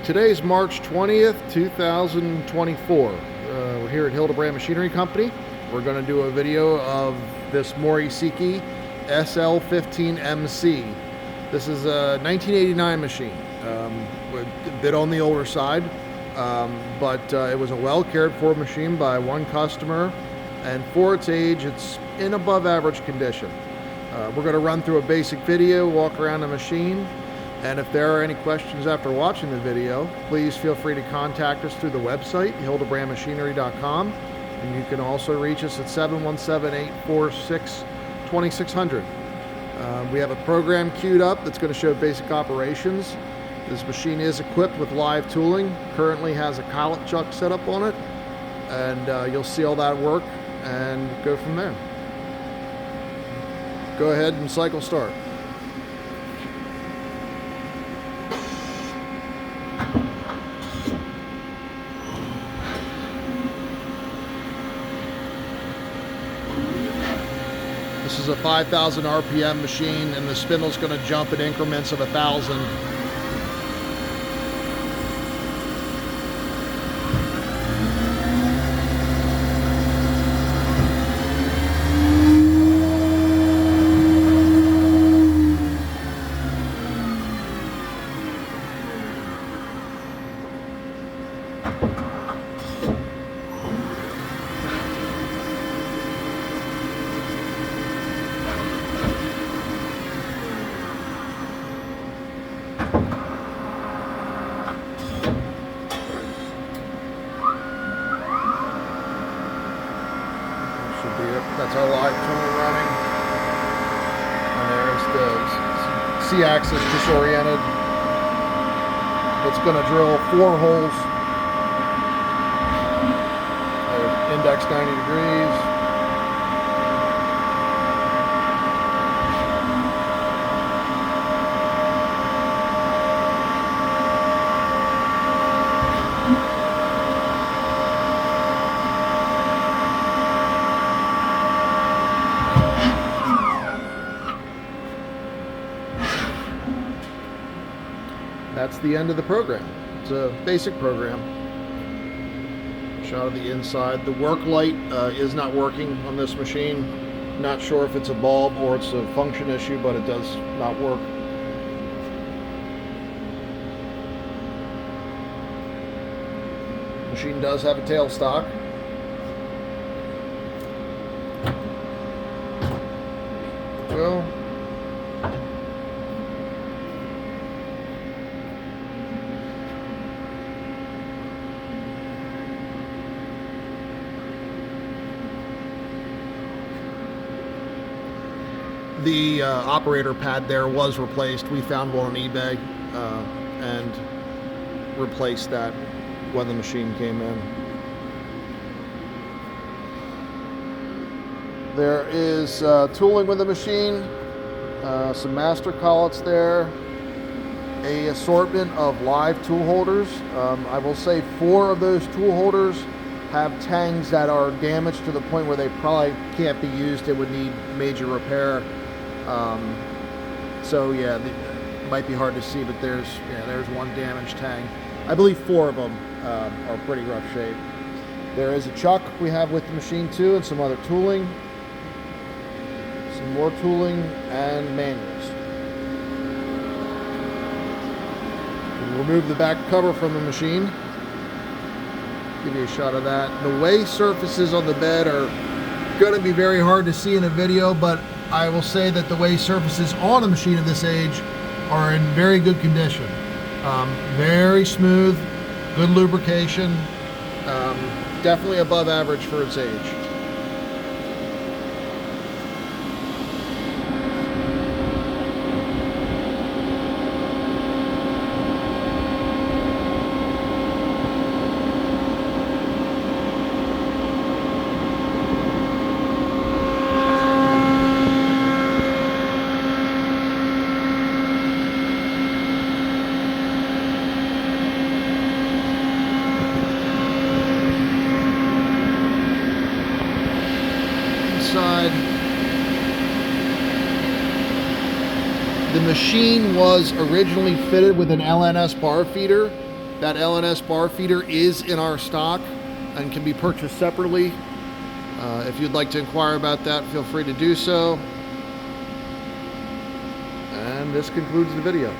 Today's March 20th, 2024. We're here at Hildebrand Machinery Company. We're going to do a video of this Mori Seiki SL-15MC. This is a 1989 machine, a bit on the older side, but it was a well cared for machine by one customer, and for its age, it's in above average condition. We're going to run through a basic video, walk around the machine, and if there are any questions after watching the video, please feel free to contact us through the website, hildebrandmachinery.com, and you can also reach us at 717-846-2600. We have a program queued up that's going to show basic operations. This machine is equipped with live tooling, currently has a collet chuck set up on it, and you'll see all that work and go from there. Go ahead and cycle start. This is a 5,000 RPM machine, and the spindle's going to jump in increments of 1,000. That's our live tool running, and there's the C-axis disoriented. It's going to drill 4 holes. Index 90 degrees. That's the end of the program. It's a basic program. Shot of the inside. The work light is not working on this machine. Not sure if it's a bulb or it's a function issue, but it does not work. Machine does have a tailstock. Well, the operator pad there was replaced. We found one on eBay and replaced that when the machine came in. There is tooling with the machine, some master collets there, a assortment of live tool holders. I will say 4 of those tool holders have tangs that are damaged to the point where they probably can't be used. It would need major repair. So yeah, it might be hard to see, but there's one damaged tang. I believe 4 of them are pretty rough shape. There is a chuck we have with the machine too, and some other tooling, some more tooling, and manuals. We'll remove the back cover from the machine. Give you a shot of that. The way surfaces on the bed are going to be very hard to see in a video, but I will say that the way surfaces on a machine of this age are in very good condition. Very smooth, good lubrication, definitely above average for its age. The machine was originally fitted with an LNS bar feeder. That LNS bar feeder is in our stock and can be purchased separately. If you'd like to inquire about that, feel free to do so. And this concludes the video.